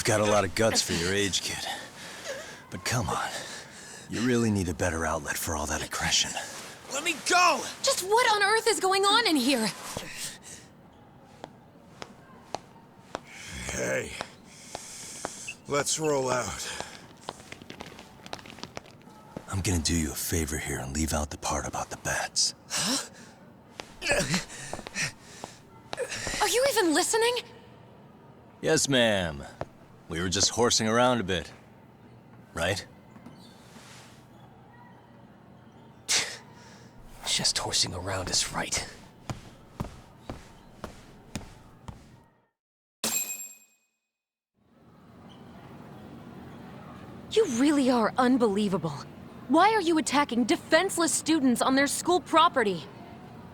got a lot of guts for your age, kid. But come on. You really need a better outlet for all that aggression. Let me go! Just what on earth is going on in here? Hey. Let's roll out. I'm gonna do you a favor here and leave out the part about the bats. Are you even listening? Yes, ma'am. We were just horsing around a bit. Right? Just horsing around is right. You really are unbelievable. Why are you attacking defenseless students on their school property?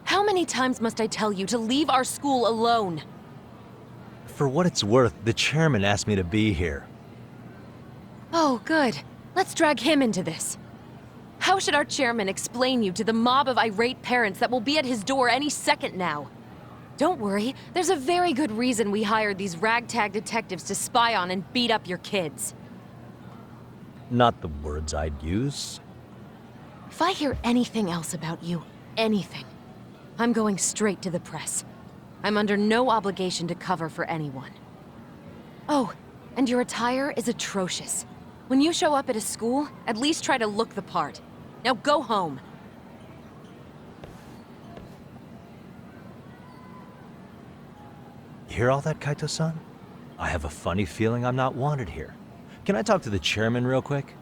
How many times must I tell you to leave our school alone? For what it's worth, the chairman asked me to be here. Oh, good. Let's drag him into this. How should our chairman explain you to the mob of irate parents that will be at his door any second now? Don't worry, there's a very good reason we hired these ragtag detectives to spy on and beat up your kids. Not the words I'd use. If I hear anything else about you, anything, I'm going straight to the press. I'm under no obligation to cover for anyone. Oh, and your attire is atrocious. When you show up at a school, at least try to look the part. Now go home. You hear all that, Kaito-san? I have a funny feeling I'm not wanted here. Can I talk to the chairman real quick?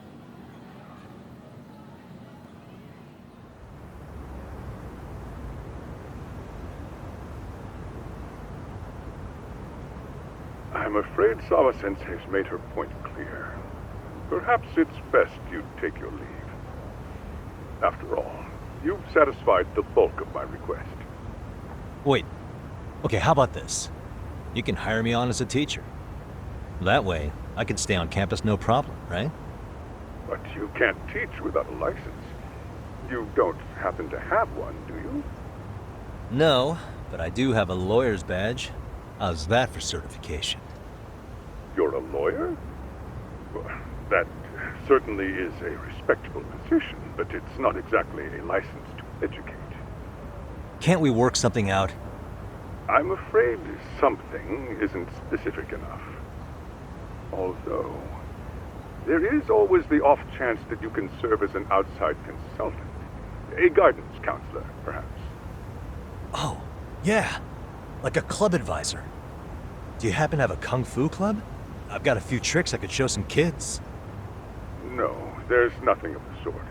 I'm afraid Sawa-sensei's made her point clear. Perhaps it's best you take your leave. After all, you've satisfied the bulk of my request. Wait. Okay, how about this? You can hire me on as a teacher. That way, I can stay on campus no problem, right? But you can't teach without a license. You don't happen to have one, do you? No, but I do have a lawyer's badge. How's that for certification? You're a lawyer? Well, that certainly is a respectable position, but it's not exactly a license to educate. Can't we work something out? I'm afraid something isn't specific enough. Although, there is always the off chance that you can serve as an outside consultant. A guidance counselor, perhaps. Oh, yeah. Like a club advisor. Do you happen to have a kung fu club? I've got a few tricks I could show some kids. No, there's nothing of the sort.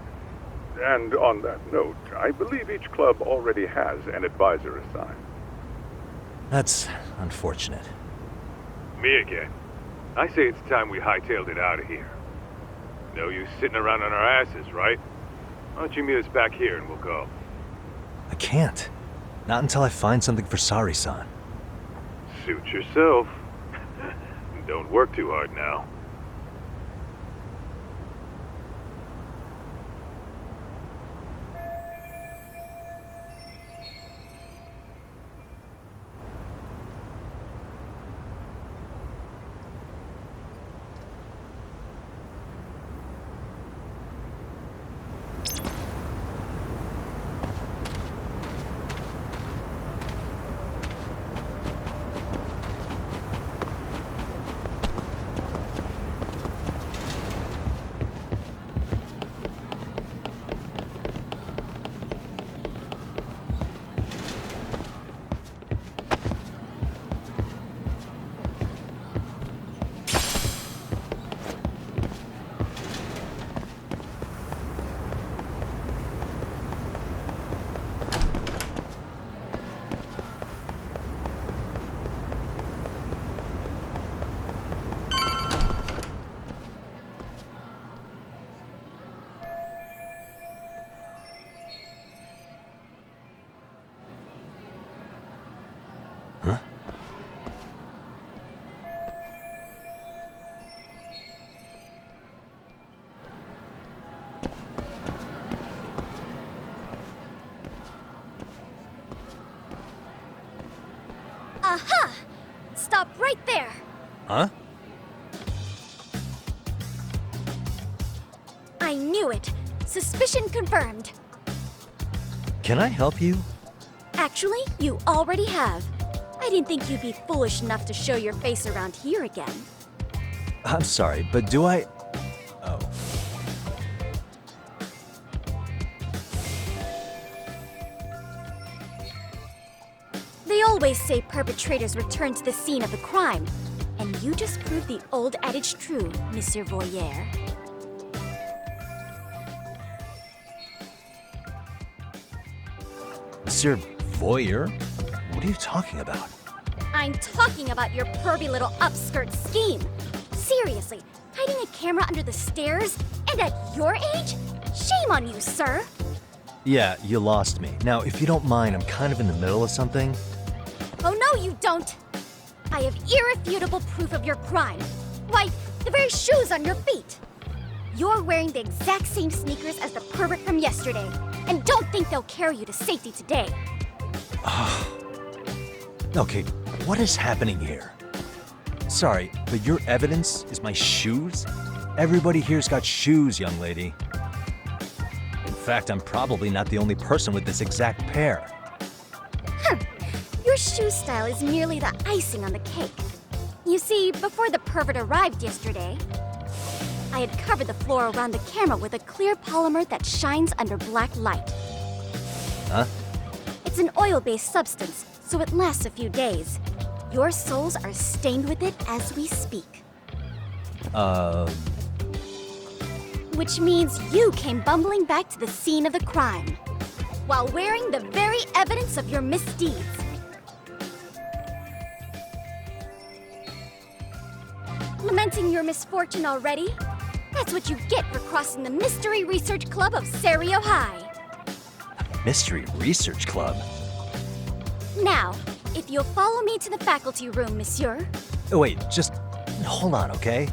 And on that note, I believe each club already has an advisor assigned. That's unfortunate. Me again. I say it's time we hightailed it out of here. No use sitting around on our asses, right? Why don't you meet us back here and we'll go? I can't. Not until I find something for Sari-san. Suit yourself. Don't work too hard now. Aha! Stop right there! Huh? Suspicion confirmed. Can I help you? Actually, you already have. I didn't think you'd be foolish enough to show your face around here again. I'm sorry, but do I... Oh. They always say perpetrators return to the scene of the crime. And you just proved the old adage true, Monsieur Voyeur. Monsieur Voyeur? What are you talking about? I'm talking about your pervy little upskirt scheme. Seriously, hiding a camera under the stairs? And at your age? Shame on you, sir. Yeah, you lost me. Now, if you don't mind, I'm kind of in the middle of something. Oh no, you don't! I have irrefutable proof of your crime. Why, the very shoes on your feet. You're wearing the exact same sneakers as the pervert from yesterday. And don't think they'll carry you to safety today. Okay, what is happening here? Sorry, but your evidence is my shoes? Everybody here's got shoes, young lady. In fact, I'm probably not the only person with this exact pair. Your shoe style is merely the icing on the cake. You see, before the pervert arrived yesterday, I had covered the floor around the camera with a clear polymer that shines under black light. Huh? It's an oil-based substance, so it lasts a few days. Your soles are stained with it as we speak. Which means you came bumbling back to the scene of the crime, while wearing the very evidence of your misdeeds. Lamenting your misfortune already? That's what you get for crossing the Mystery Research Club of Serio High. Mystery Research Club? Now, if you'll follow me to the faculty room, monsieur. Oh, wait, just hold on, okay?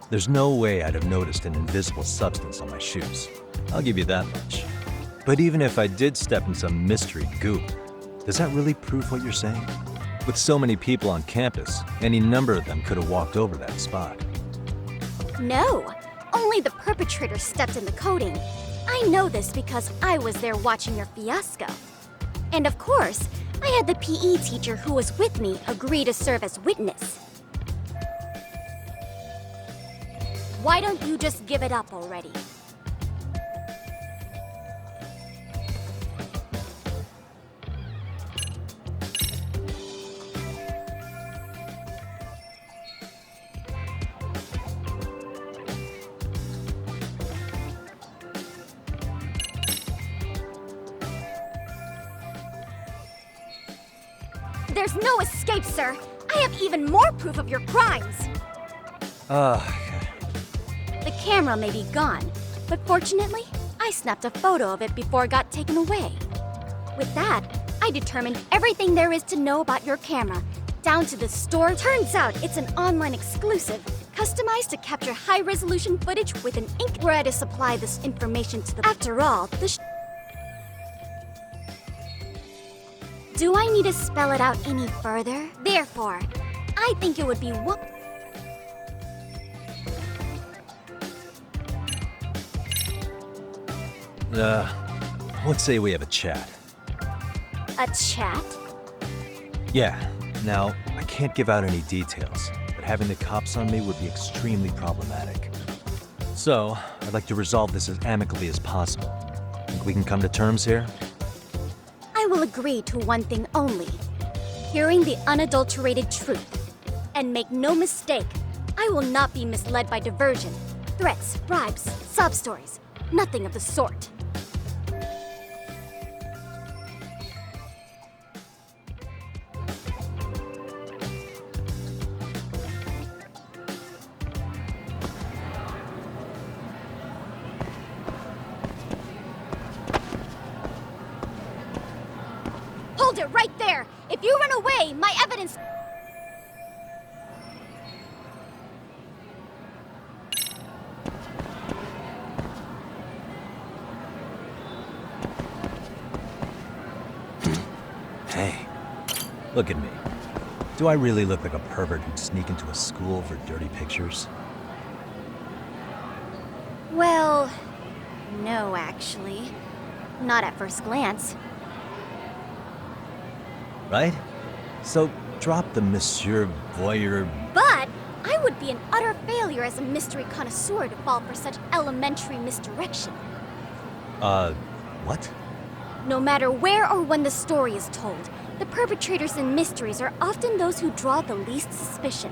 There's no way I'd have noticed an invisible substance on my shoes. I'll give you that much. But even if I did step in some mystery goop, does that really prove what you're saying? With so many people on campus, any number of them could have walked over that spot. No, only the perpetrator stepped in the coating. I know this because I was there watching your fiasco. And of course, I had the PE teacher who was with me agree to serve as witness. Why don't you just give it up already? There's no escape, sir. I have even more proof of your crimes. The camera may be gone, but fortunately, I snapped a photo of it before it got taken away. With that, I determined everything there is to know about your camera, down to the store. Turns out it's an online exclusive, customized to capture high-resolution footage with an ink. Were I to supply this information to the... After all, Do I need to spell it out any further? Therefore, I think it would be one... Let's say we have a chat. A chat? Yeah. Now, I can't give out any details, but having the cops on me would be extremely problematic. So, I'd like to resolve this as amicably as possible. Think we can come to terms here? I will agree to one thing only. Hearing the unadulterated truth. And make no mistake, I will not be misled by diversion, threats, bribes, sob stories. Nothing of the sort. Hold it right there! If you run away, my evidence... Look at me. Do I really look like a pervert who'd sneak into a school for dirty pictures? Well, no, actually. Not at first glance. Right? So drop the Monsieur Voyeur. But I would be an utter failure as a mystery connoisseur to fall for such elementary misdirection. What? No matter where or when the story is told, the perpetrators in mysteries are often those who draw the least suspicion.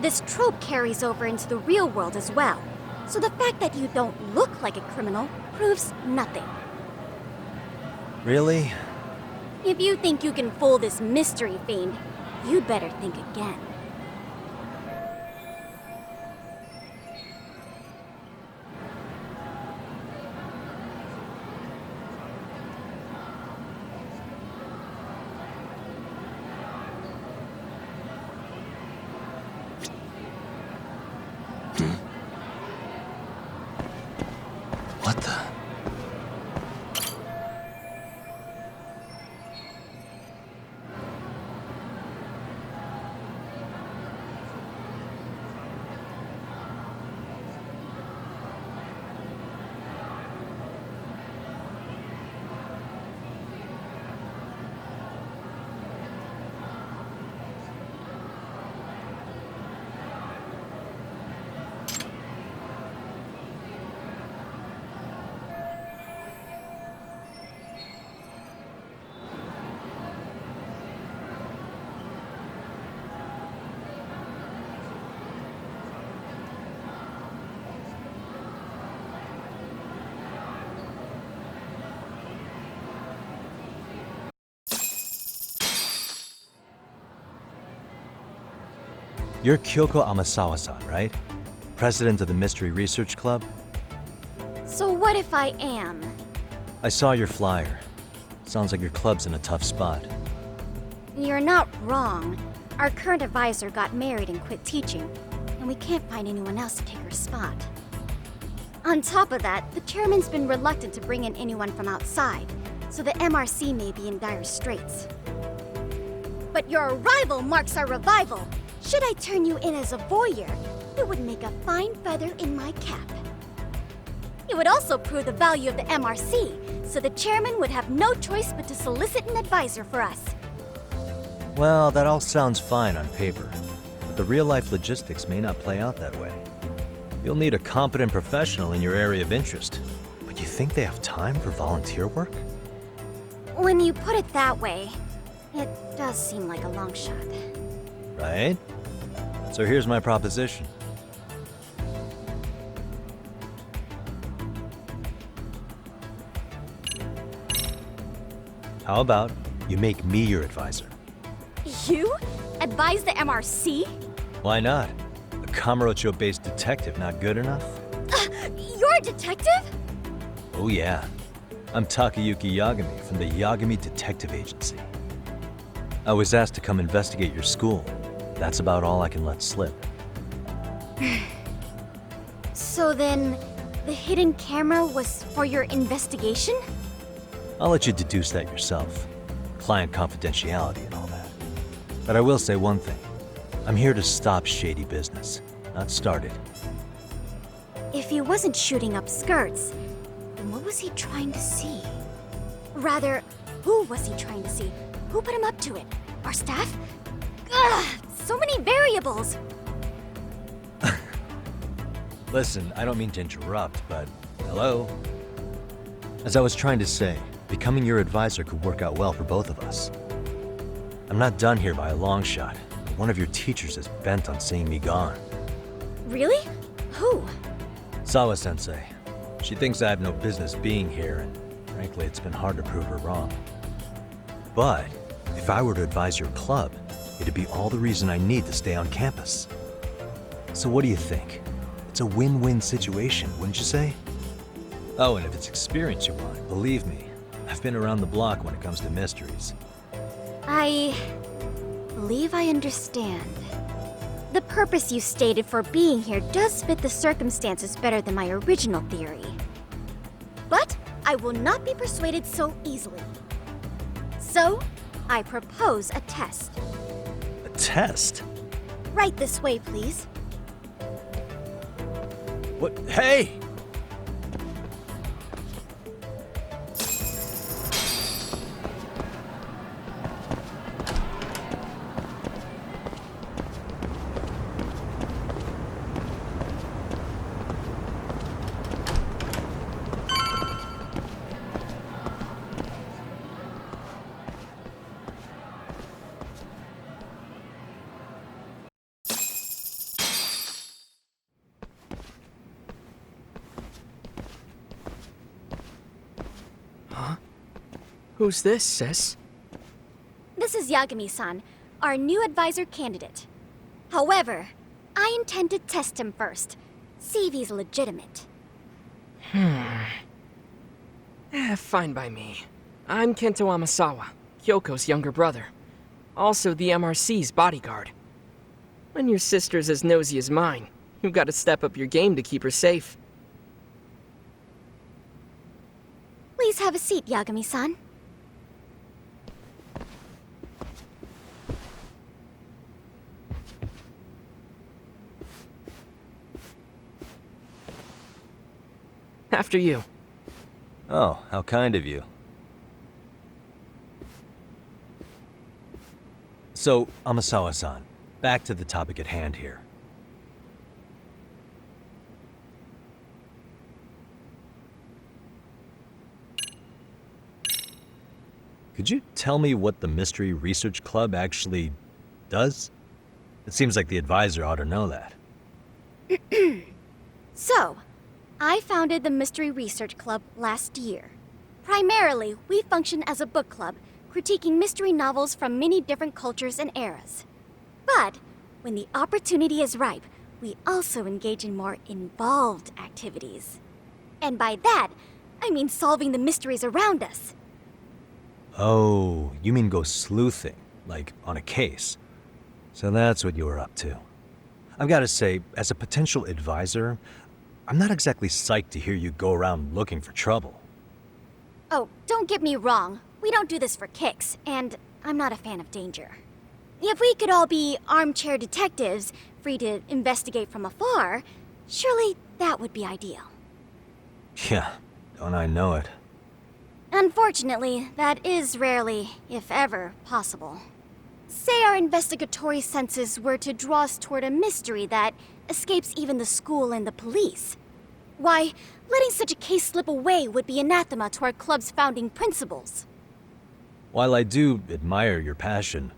This trope carries over into the real world as well, so the fact that you don't look like a criminal proves nothing. Really? If you think you can fool this mystery fiend, you'd better think again. What the? You're Kyoko Amasawa-san, right? President of the Mystery Research Club? So what if I am? I saw your flyer. Sounds like your club's in a tough spot. You're not wrong. Our current advisor got married and quit teaching, and we can't find anyone else to take her spot. On top of that, the chairman's been reluctant to bring in anyone from outside, so the MRC may be in dire straits. But your arrival marks our revival! Should I turn you in as a voyeur, it would make a fine feather in my cap. It would also prove the value of the MRC, so the chairman would have no choice but to solicit an advisor for us. Well, that all sounds fine on paper, but the real-life logistics may not play out that way. You'll need a competent professional in your area of interest, but you think they have time for volunteer work? When you put it that way, it does seem like a long shot. Right? So here's my proposition. How about you make me your advisor? You? Advise the MRC? Why not? A Kamurocho-based detective not good enough? You're a detective? Oh yeah. I'm Takayuki Yagami from the Yagami Detective Agency. I was asked to come investigate your school. That's about all I can let slip. So then, the hidden camera was for your investigation? I'll let you deduce that yourself. Client confidentiality and all that. But I will say one thing. I'm here to stop shady business, not start it. If he wasn't shooting up skirts, then what was he trying to see? Rather, who was he trying to see? Who put him up to it? Our staff? Ugh, so many variables! Listen, I don't mean to interrupt, but hello? As I was trying to say, becoming your advisor could work out well for both of us. I'm not done here by a long shot, but one of your teachers is bent on seeing me gone. Really? Who? Sawa-sensei. She thinks I have no business being here, and frankly, it's been hard to prove her wrong. But if I were to advise your club, it'd be all the reason I need to stay on campus. So what do you think? It's a win-win situation, wouldn't you say? Oh, and if it's experience you want, believe me, I've been around the block when it comes to mysteries. I believe I understand. The purpose you stated for being here does fit the circumstances better than my original theory. But I will not be persuaded so easily. So, I propose a test. A test? Right this way, please. What? Hey! Who's this, sis? This is Yagami-san, our new advisor candidate. However, I intend to test him first. See if he's legitimate. Fine by me. I'm Kento Amasawa, Kyoko's younger brother. Also the MRC's bodyguard. When your sister's as nosy as mine, you've got to step up your game to keep her safe. Please have a seat, Yagami-san. After you. Oh, how kind of you. So, Amasawa-san, back to the topic at hand here. Could you tell me what the Mystery Research Club actually does? It seems like the advisor ought to know that. So, I founded the Mystery Research Club last year. Primarily, we function as a book club, critiquing mystery novels from many different cultures and eras. But, when the opportunity is ripe, we also engage in more involved activities. And by that, I mean solving the mysteries around us. Oh, you mean go sleuthing, like on a case. So that's what you were up to. I've got to say, as a potential advisor, I'm not exactly psyched to hear you go around looking for trouble. Oh, don't get me wrong. We don't do this for kicks, and I'm not a fan of danger. If we could all be armchair detectives, free to investigate from afar, surely that would be ideal. Yeah, don't I know it. Unfortunately, that is rarely, if ever, possible. Say our investigatory senses were to draw us toward a mystery that escapes even the school and the police. Why, letting such a case slip away would be anathema to our club's founding principles. While I do admire your passion,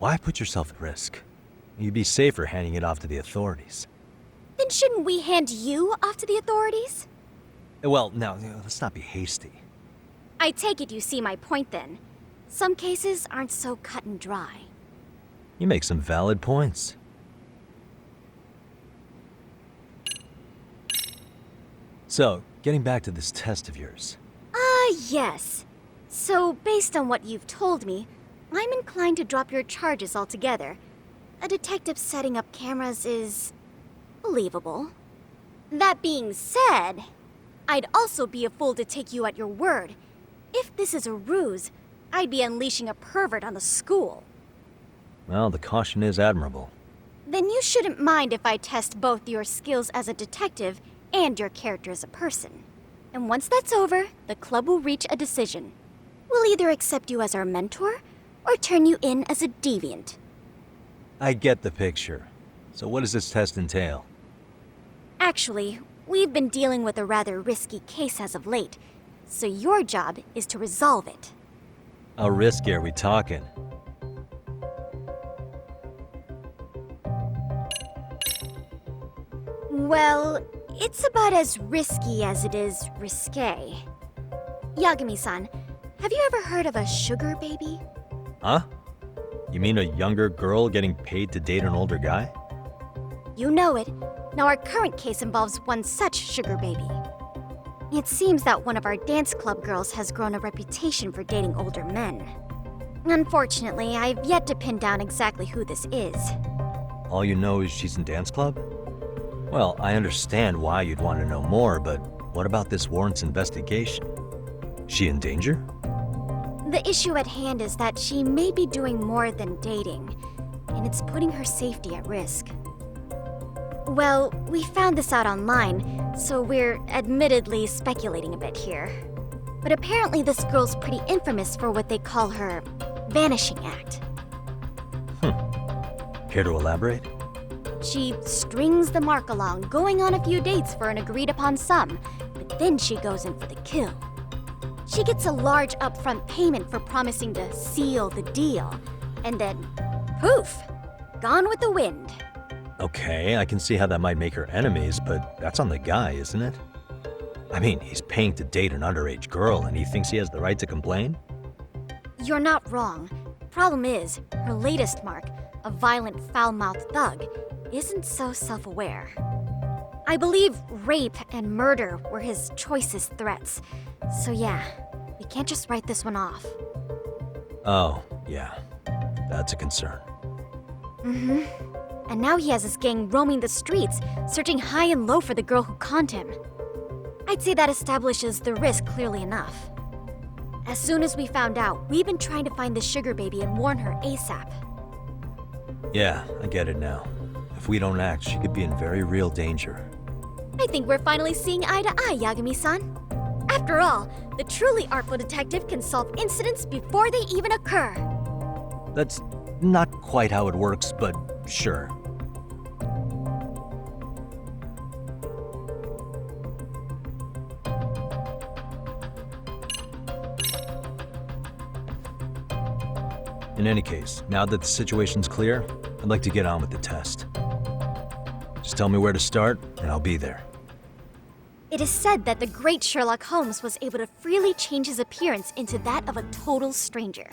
why put yourself at risk? You'd be safer handing it off to the authorities. Then shouldn't we hand you off to the authorities? Well, now, let's not be hasty. I take it you see my point then. Some cases aren't so cut and dry. You make some valid points. So, getting back to this test of yours. Yes. So, based on what you've told me, I'm inclined to drop your charges altogether. A detective setting up cameras is believable. That being said, I'd also be a fool to take you at your word. If this is a ruse, I'd be unleashing a pervert on the school. Well, the caution is admirable. Then you shouldn't mind if I test both your skills as a detective and your character as a person. And once that's over, the club will reach a decision. We'll either accept you as our mentor, or turn you in as a deviant. I get the picture. So what does this test entail? Actually, we've been dealing with a rather risky case as of late, so your job is to resolve it. How risky are we talking? Well, it's about as risky as it is risque. Yagami-san, have you ever heard of a sugar baby? Huh? You mean a younger girl getting paid to date an older guy? You know it. Now our current case involves one such sugar baby. It seems that one of our dance club girls has grown a reputation for dating older men. Unfortunately, I've yet to pin down exactly who this is. All you know is she's in dance club? Well, I understand why you'd want to know more, but what about this warrant's investigation? She in danger? The issue at hand is that she may be doing more than dating, and it's putting her safety at risk. Well, we found this out online, so we're admittedly speculating a bit here. But apparently this girl's pretty infamous for what they call her vanishing act. Care to elaborate? She strings the mark along, going on a few dates for an agreed-upon sum, but then she goes in for the kill. She gets a large upfront payment for promising to seal the deal, and then, poof, gone with the wind. Okay, I can see how that might make her enemies, but that's on the guy, isn't it? I mean, he's paying to date an underage girl, and he thinks he has the right to complain? You're not wrong. Problem is, her latest mark, a violent, foul-mouthed thug, isn't so self-aware. I believe rape and murder were his choicest threats. So yeah, we can't just write this one off. Oh, yeah. That's a concern. Mm-hmm. And now he has his gang roaming the streets, searching high and low for the girl who conned him. I'd say that establishes the risk clearly enough. As soon as we found out, we've been trying to find the sugar baby and warn her ASAP. Yeah, I get it now. If we don't act, she could be in very real danger. I think we're finally seeing eye to eye, Yagami-san. After all, the truly artful detective can solve incidents before they even occur. That's not quite how it works, but sure. In any case, now that the situation's clear, I'd like to get on with the test. Just tell me where to start, and I'll be there. It is said that the great Sherlock Holmes was able to freely change his appearance into that of a total stranger.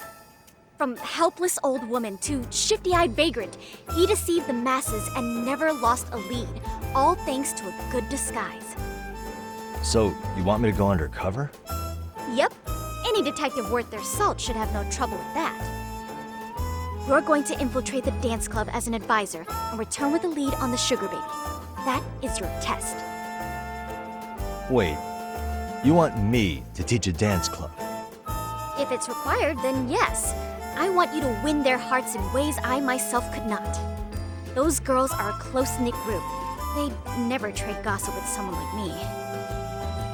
From helpless old woman to shifty-eyed vagrant, he deceived the masses and never lost a lead, all thanks to a good disguise. So, you want me to go undercover? Yep, any detective worth their salt should have no trouble with that. You're going to infiltrate the dance club as an advisor and return with a lead on the sugar baby. That is your test. Wait, you want me to teach a dance club? If it's required, then yes. I want you to win their hearts in ways I myself could not. Those girls are a close-knit group. They'd never trade gossip with someone like me.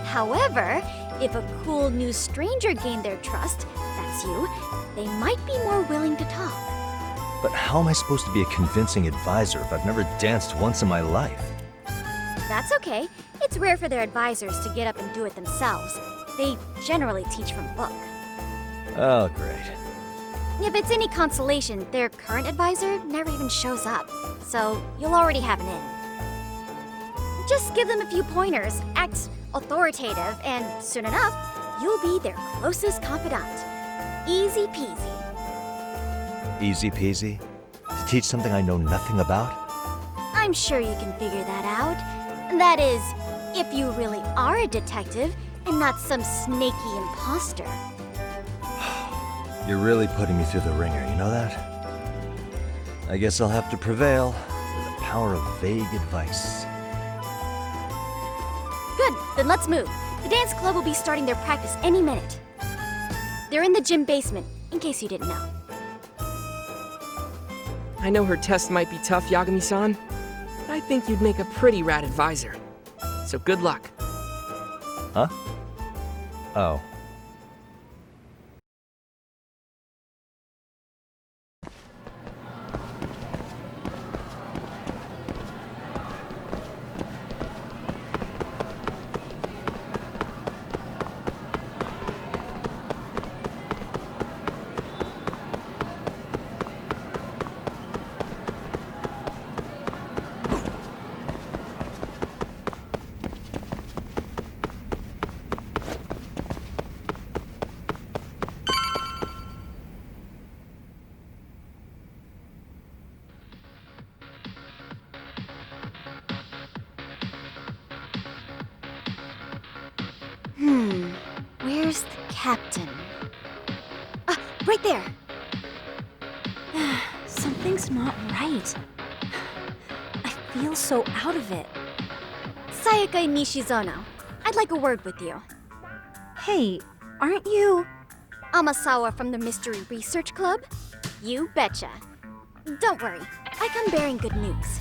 However, if a cool new stranger gained their trust, that's you, they might be more willing to talk. But how am I supposed to be a convincing advisor if I've never danced once in my life? That's okay. It's rare for their advisors to get up and do it themselves. They generally teach from book. Oh, great. If it's any consolation, their current advisor never even shows up, so you'll already have an in. Just give them a few pointers, act authoritative, and soon enough, you'll be their closest confidant. Easy peasy. Easy peasy? To teach something I know nothing about? I'm sure you can figure that out. That is, if you really are a detective and not some snaky imposter. You're really putting me through the ringer, you know that? I guess I'll have to prevail with the power of vague advice. Good, then let's move. The dance club will be starting their practice any minute. They're in the gym basement, in case you didn't know. I know her test might be tough, Yagami-san, but I think you'd make a pretty rad advisor. So good luck. Huh? Oh. Where's the captain? Ah, right there! Something's not right. I feel so out of it. Sayaka Nishizono, I'd like a word with you. Hey, aren't you... Amasawa from the Mystery Research Club? You betcha. Don't worry, I come bearing good news.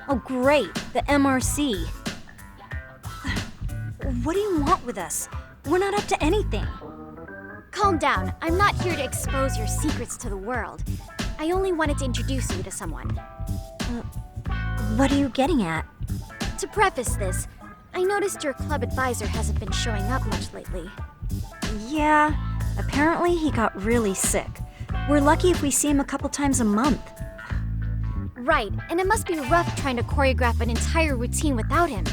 Oh, great. The MRC. What do you want with us? We're not up to anything. Calm down, I'm not here to expose your secrets to the world. I only wanted to introduce you to someone. What are you getting at? To preface this, I noticed your club advisor hasn't been showing up much lately. Yeah, apparently he got really sick. We're lucky if we see him a couple times a month. Right, and it must be rough trying to choreograph an entire routine without him.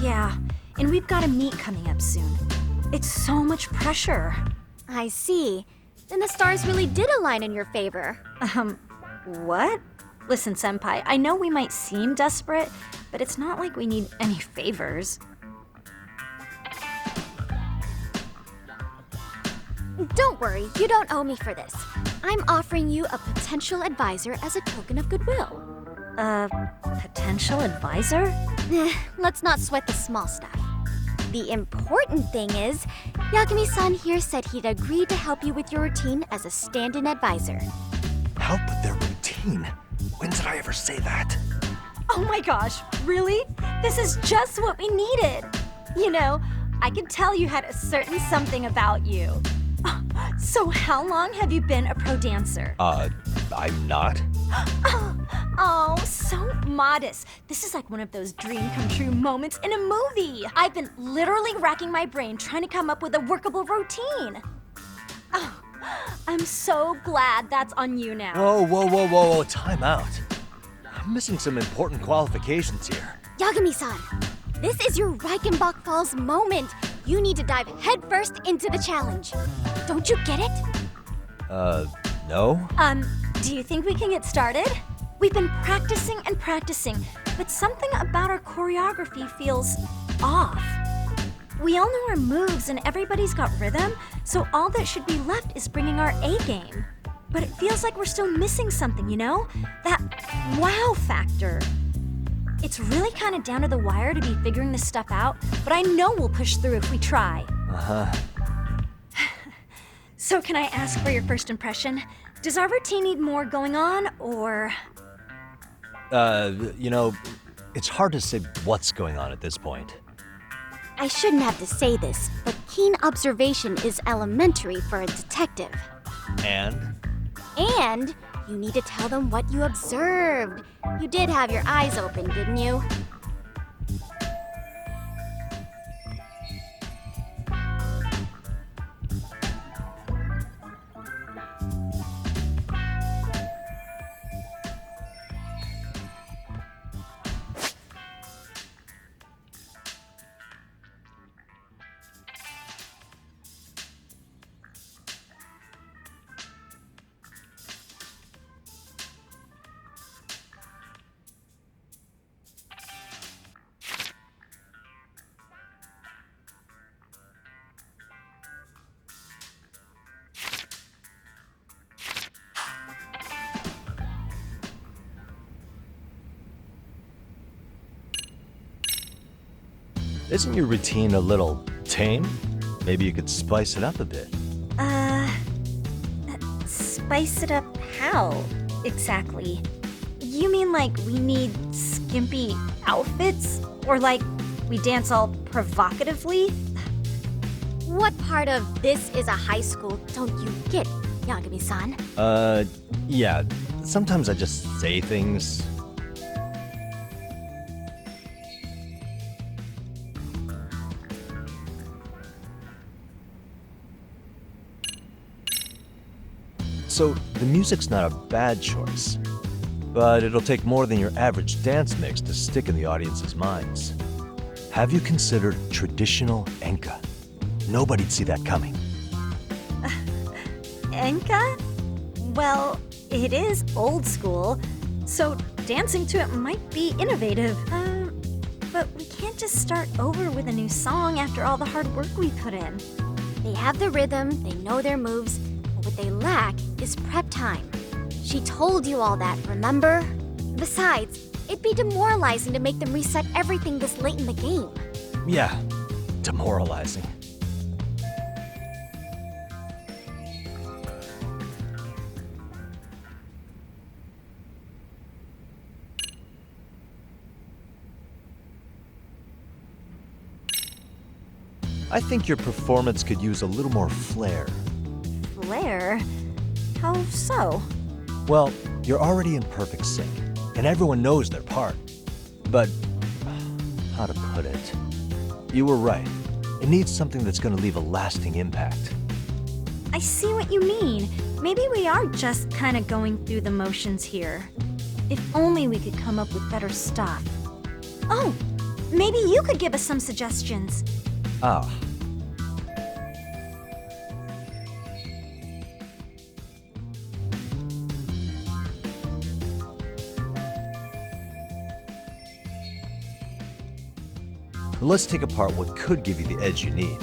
Yeah, and we've got a meet coming up soon. It's so much pressure. I see. Then the stars really did align in your favor. What? Listen, Senpai, I know we might seem desperate, but it's not like we need any favors. Don't worry, you don't owe me for this. I'm offering you a potential advisor as a token of goodwill. Potential advisor? Let's not sweat the small stuff. The important thing is, Yagami-san here said he'd agreed to help you with your routine as a stand-in advisor. Help with their routine? When did I ever say that? Oh my gosh, really? This is just what we needed. You know, I could tell you had a certain something about you. So how long have you been a pro dancer? I'm not. Oh, so modest. This is like one of those dream come true moments in a movie. I've been literally racking my brain trying to come up with a workable routine. Oh, I'm so glad that's on you now. Whoa, time out. I'm missing some important qualifications here. Yagami-san, this is your Reichenbach Falls moment. You need to dive headfirst into the challenge. Don't you get it? No? Do you think we can get started? We've been practicing and practicing, but something about our choreography feels off. We all know our moves and everybody's got rhythm, so all that should be left is bringing our A game. But it feels like we're still missing something, you know? That wow factor. It's really kind of down to the wire to be figuring this stuff out, but I know we'll push through if we try. Uh-huh. So can I ask for your first impression? Does our routine need more going on, or...? You know, it's hard to say what's going on at this point. I shouldn't have to say this, but keen observation is elementary for a detective. And? And you need to tell them what you observed. You did have your eyes open, didn't you? Isn't your routine a little tame? Maybe you could spice it up a bit. Spice it up how, exactly? You mean like we need skimpy outfits? Or like we dance all provocatively? What part of this is a high school don't you get, Yagami-san? Yeah. Sometimes I just say things. So, the music's not a bad choice, but it'll take more than your average dance mix to stick in the audience's minds. Have you considered traditional enka? Nobody'd see that coming. Enka? Well, it is old school, so dancing to it might be innovative. But we can't just start over with a new song after all the hard work we put in. They have the rhythm, they know their moves, but what they lack is prep time. She told you all that, remember? Besides, it'd be demoralizing to make them reset everything this late in the game. Yeah, demoralizing. I think your performance could use a little more flair. Flair? How so? Well, you're already in perfect sync, and everyone knows their part. But, how to put it? You were right. It needs something that's gonna leave a lasting impact. I see what you mean. Maybe we are just kind of going through the motions here. If only we could come up with better stuff. Oh, maybe you could give us some suggestions. Ah. Let's take apart what could give you the edge you need.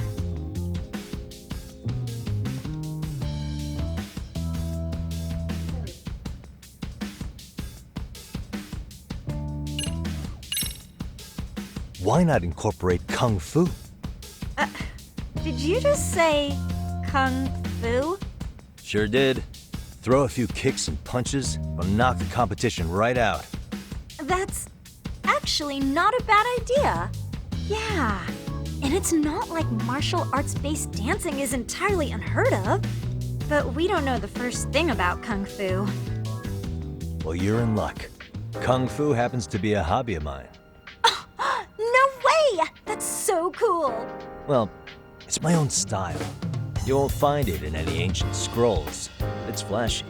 Why not incorporate Kung Fu? Did you just say Kung Fu? Sure did. Throw a few kicks and punches, will knock the competition right out. That's actually not a bad idea. Yeah, and it's not like martial arts-based dancing is entirely unheard of. But we don't know the first thing about Kung Fu. Well, you're in luck. Kung Fu happens to be a hobby of mine. No way! That's so cool! Well, it's my own style. You won't find it in any ancient scrolls. It's flashy.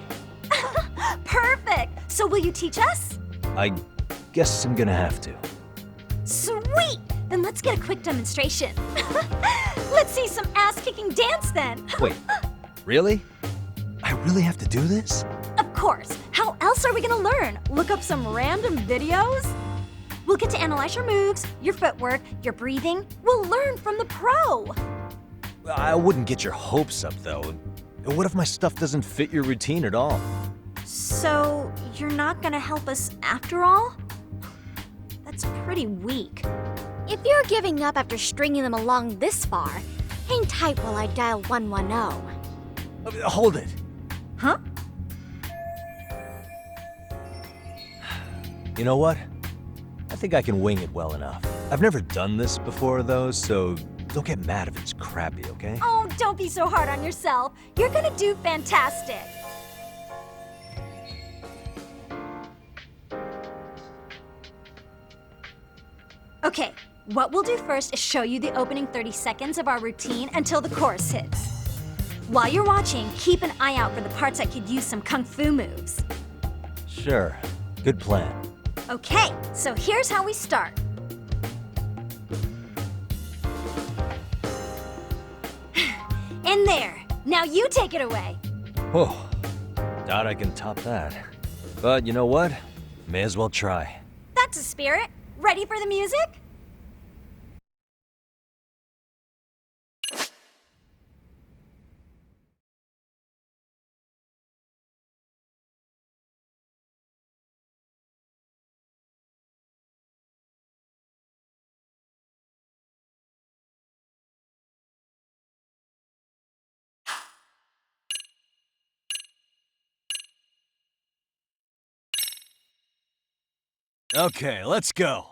Perfect! So will you teach us? I guess I'm gonna have to. Sweet! Then let's get a quick demonstration. Let's see some ass-kicking dance then. Wait, really? I really have to do this? Of course. How else are we gonna learn? Look up some random videos? We'll get to analyze your moves, your footwork, your breathing. We'll learn from the pro. I wouldn't get your hopes up, though. What if my stuff doesn't fit your routine at all? So, you're not gonna help us after all? That's pretty weak. If you're giving up after stringing them along this far, hang tight while I dial 110. Hold it. Huh? You know what? I think I can wing it well enough. I've never done this before, though, so don't get mad if it's crappy, okay? Oh, don't be so hard on yourself. You're gonna do fantastic. Okay, what we'll do first is show you the opening 30 seconds of our routine until the chorus hits. While you're watching, keep an eye out for the parts that could use some kung fu moves. Sure. Good plan. Okay, so here's how we start. In there. Now you take it away. Oh, doubt I can top that. But you know what? May as well try. That's a spirit. Ready for the music? Okay, let's go.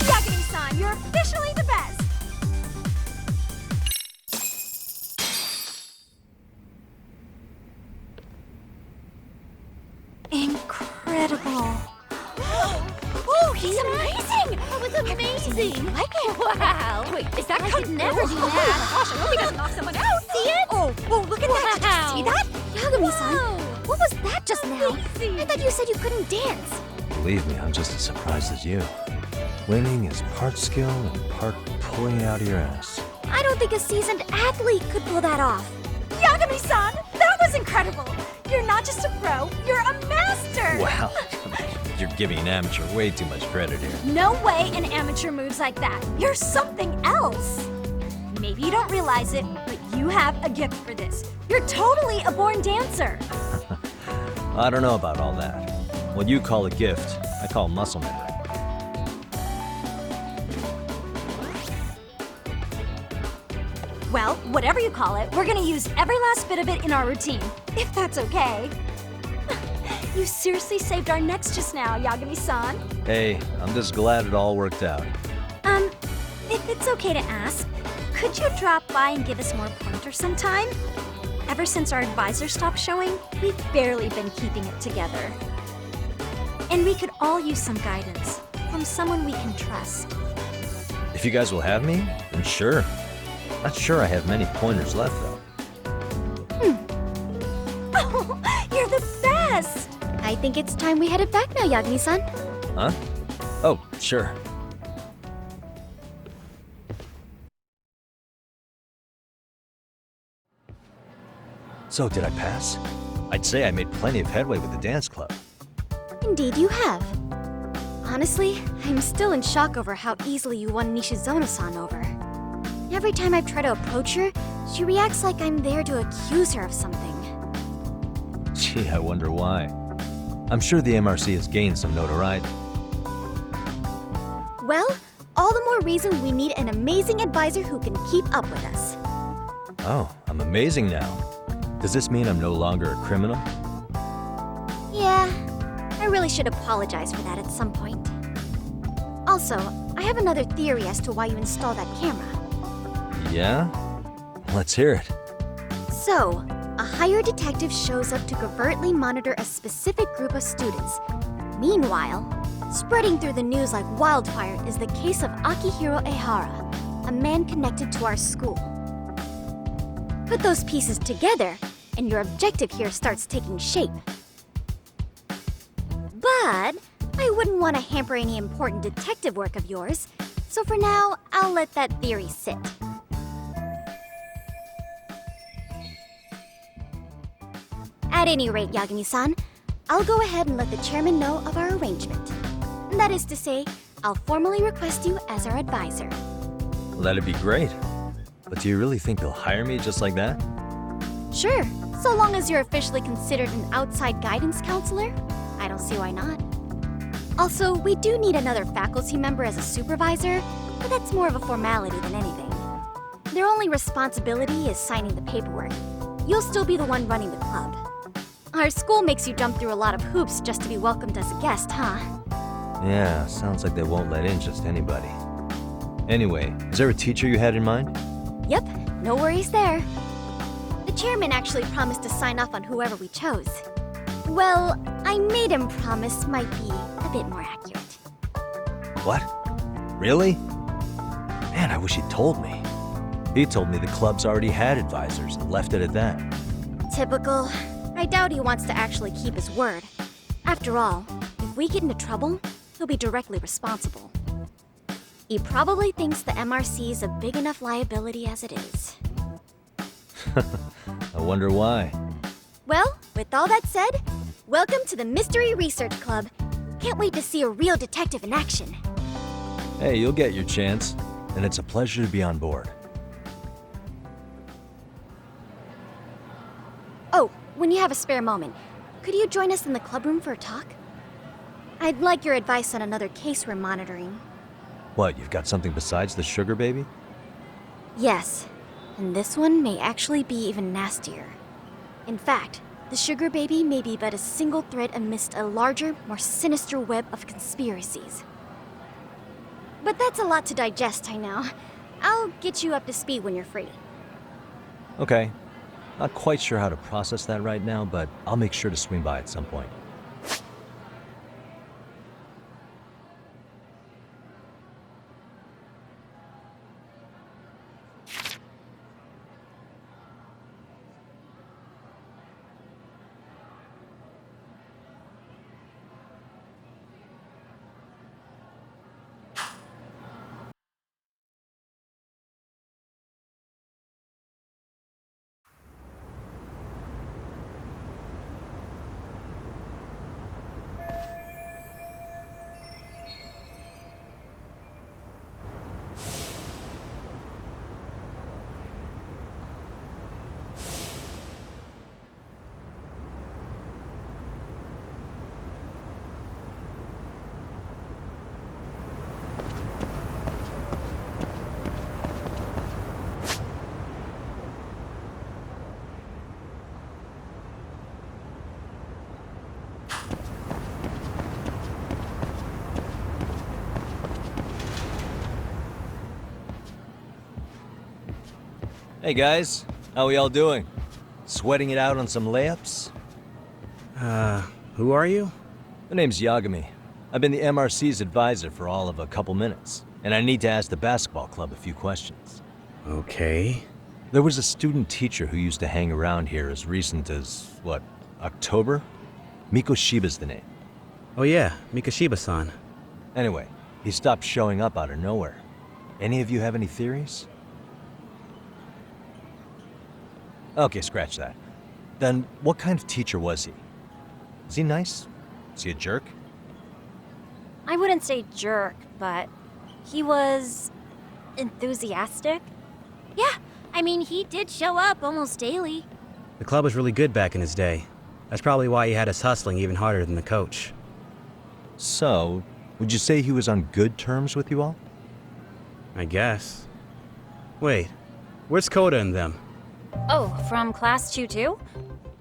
Yagami-san, you're officially the best! Incredible. Woo! he's amazing! That was amazing! Like it? Wow! Wait, is that I kung could fu? never do Oh that. my gosh, I hope he doesn't knock someone out! See it? Oh, look at that! Wow. Did you see that? Yagami-san, Wow. what was that just now? Amazing. I thought you said you couldn't dance. Believe me, I'm just as surprised as you. Winning is part skill and part pulling it out of your ass. I don't think a seasoned athlete could pull that off. Yagami-san, that was incredible! You're not just a pro, you're a master! Wow. You're giving an amateur way too much credit here. No way an amateur moves like that. You're something else. Maybe you don't realize it, but you have a gift for this. You're totally a born dancer. I don't know about all that. What you call a gift, I call muscle memory. Well, whatever you call it, we're gonna use every last bit of it in our routine, if that's okay. You seriously saved our necks just now, Yagami-san. Hey, I'm just glad it all worked out. If it's okay to ask, could you drop by and give us more pointers sometime? Ever since our advisor stopped showing, we've barely been keeping it together. And we could all use some guidance from someone we can trust. If you guys will have me, then sure. Not sure I have many pointers left, though. Oh, you're the best! I think it's time we headed back now, Yagami-san. Huh? Oh, sure. So, did I pass? I'd say I made plenty of headway with the dance club. Indeed you have. Honestly, I'm still in shock over how easily you won Nishizono-san over. Every time I try to approach her, she reacts like I'm there to accuse her of something. Gee, I wonder why. I'm sure the MRC has gained some notoriety. Well, all the more reason we need an amazing advisor who can keep up with us. Oh, I'm amazing now. Does this mean I'm no longer a criminal? Yeah, I really should apologize for that at some point. Also, I have another theory as to why you installed that camera. Yeah? Let's hear it. So, a hired detective shows up to covertly monitor a specific group of students. Meanwhile, spreading through the news like wildfire is the case of Akihiro Ehara, a man connected to our school. Put those pieces together, and your objective here starts taking shape. But I wouldn't want to hamper any important detective work of yours, so for now, I'll let that theory sit. At any rate, Yagami-san, I'll go ahead and let the chairman know of our arrangement. That is to say, I'll formally request you as our advisor. Well, that'd be great. But do you really think they'll hire me just like that? Sure, so long as you're officially considered an outside guidance counselor, I don't see why not. Also, we do need another faculty member as a supervisor, but that's more of a formality than anything. Their only responsibility is signing the paperwork. You'll still be the one running the club. Our school makes you jump through a lot of hoops just to be welcomed as a guest, huh? Yeah, sounds like they won't let in just anybody. Anyway, is there a teacher you had in mind? Yep, no worries there. The chairman actually promised to sign off on whoever we chose. Well, I made him promise might be a bit more accurate. What? Really? Man, I wish he'd told me. He told me the club's already had advisors and left it at that. Typical. I doubt he wants to actually keep his word. After all, if we get into trouble, he'll be directly responsible. He probably thinks the MRC is a big enough liability as it is. I wonder why. Well, with all that said, welcome to the Mystery Research Club. Can't wait to see a real detective in action. Hey, you'll get your chance, and it's a pleasure to be on board. Oh, when you have a spare moment, could you join us in the clubroom for a talk? I'd like your advice on another case we're monitoring. What, you've got something besides the sugar baby? Yes, and this one may actually be even nastier. In fact, the sugar baby may be but a single thread amidst a larger, more sinister web of conspiracies. But that's a lot to digest, I know. I'll get you up to speed when you're free. Okay. Not quite sure how to process that right now, but I'll make sure to swing by at some point. Hey guys, how we all doing? Sweating it out on some layups? Who are you? My name's Yagami. I've been the MRC's advisor for all of a couple minutes, and I need to ask the basketball club a few questions. Okay. There was a student teacher who used to hang around here as recent as, what, October? Mikoshiba's the name. Oh yeah, Mikoshiba-san. Anyway, he stopped showing up out of nowhere. Any of you have any theories? Okay, scratch that. Then, what kind of teacher was he? Was he nice? Was he a jerk? I wouldn't say jerk, but he was enthusiastic. Yeah, I mean, he did show up almost daily. The club was really good back in his day. That's probably why he had us hustling even harder than the coach. So, would you say he was on good terms with you all? I guess. Wait, where's Koda and them? Oh, from class 2 too?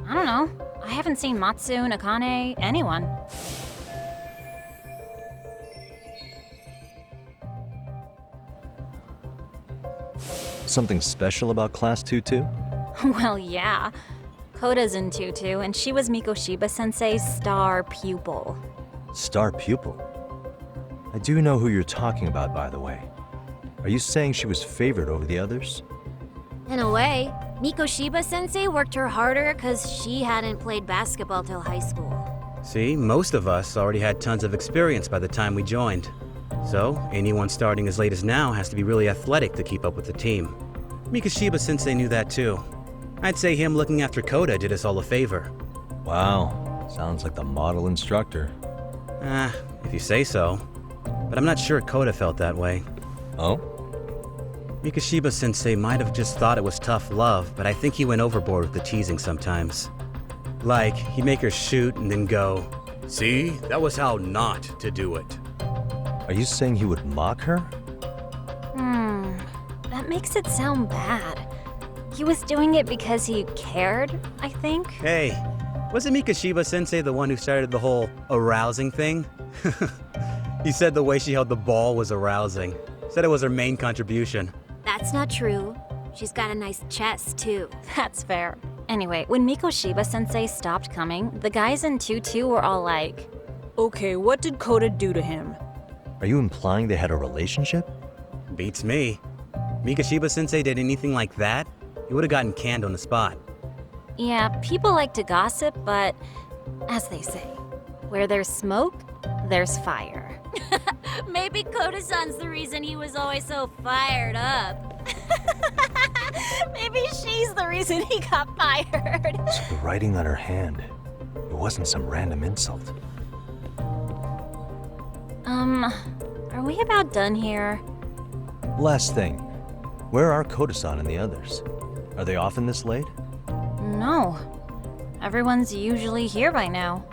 I don't know. I haven't seen Matsu, Nakane, anyone. Something special about Class 2-2? Well, yeah. Koda's in Tutu, and she was Mikoshiba-sensei's star pupil. Star pupil? I do know who you're talking about, by the way. Are you saying she was favored over the others? In a way, Mikoshiba-sensei worked her harder because she hadn't played basketball till high school. See, most of us already had tons of experience by the time we joined. So, anyone starting as late as now has to be really athletic to keep up with the team. Mikoshiba-sensei knew that too. I'd say him looking after Koda did us all a favor. Wow, sounds like the model instructor. If you say so. But I'm not sure Koda felt that way. Oh? Mikoshiba-sensei might have just thought it was tough love, but I think he went overboard with the teasing sometimes. Like, he'd make her shoot and then go, "See, that was how not to do it." Are you saying he would mock her? That makes it sound bad. He was doing it because he cared, I think. Hey, wasn't Mikoshiba-sensei the one who started the whole arousing thing? He said the way she held the ball was arousing. Said it was her main contribution. That's not true. She's got a nice chest, too. That's fair. Anyway, when Mikoshiba-sensei stopped coming, the guys in Tutu were all like, Okay, what did Koda do to him? Are you implying they had a relationship? Beats me. Mikoshiba-sensei did anything like that, he would have gotten canned on the spot. yeah, people like to gossip, but as they say, where there's smoke, there's fire. Maybe Koda-san's the reason he was always so fired up. Maybe she's the reason he got fired. So the writing on her hand, it wasn't some random insult. Are we about done here? Last thing, where are Koda-san and the others? Are they often this late? No. Everyone's usually here by now.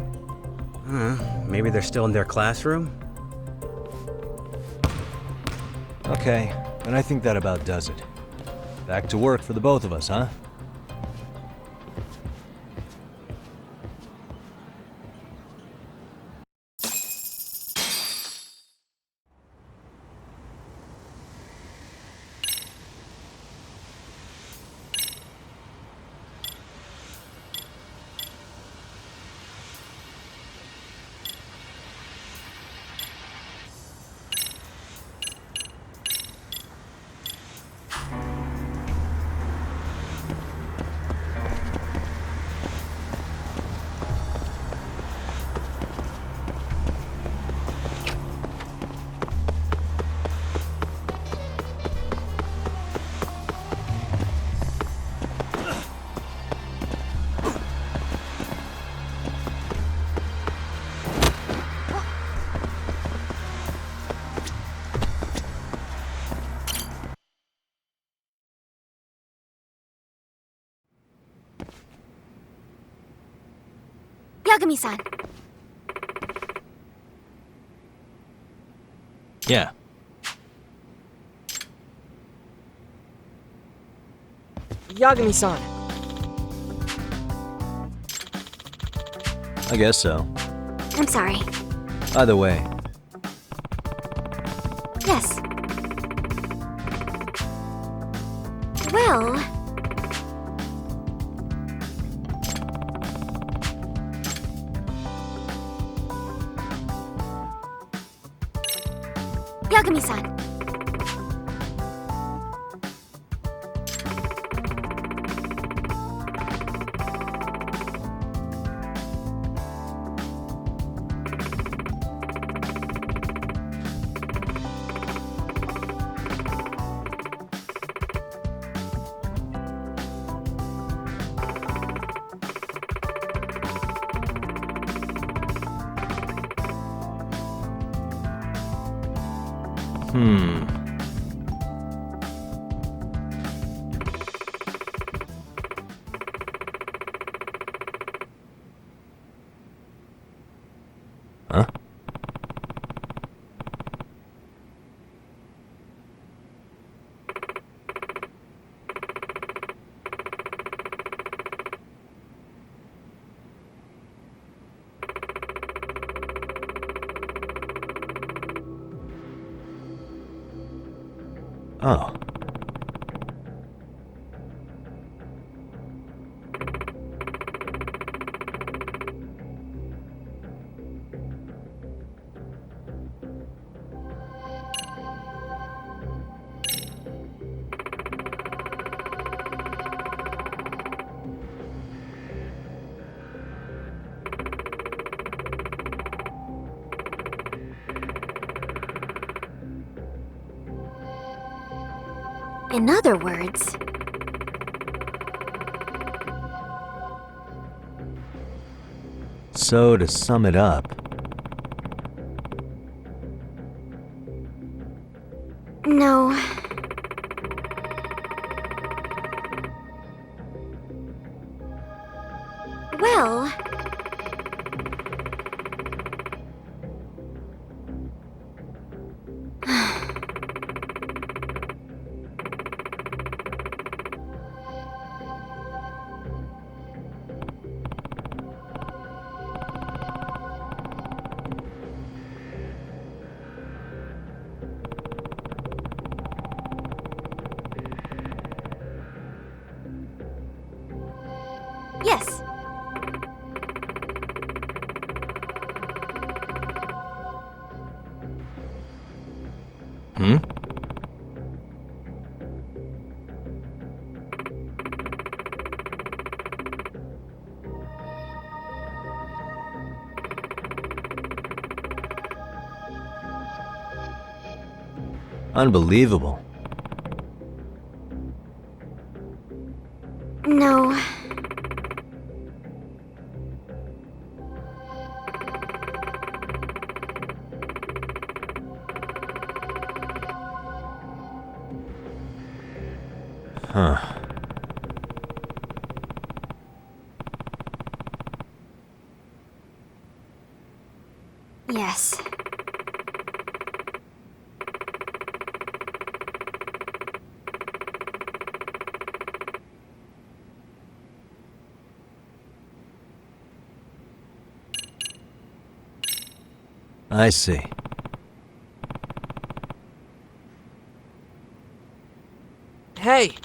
Maybe they're still in their classroom? Okay, and I think that about does it. Back to work for the both of us, huh? Yagami-san. Yeah. Yagami-san. I guess so. I'm sorry. Either way, Yes. Well, Yagami-san. Huh? Oh. In other words... So, to sum it up, No. Well... Yes. Hmm? Unbelievable. No. Huh. Yes. I see. Hey,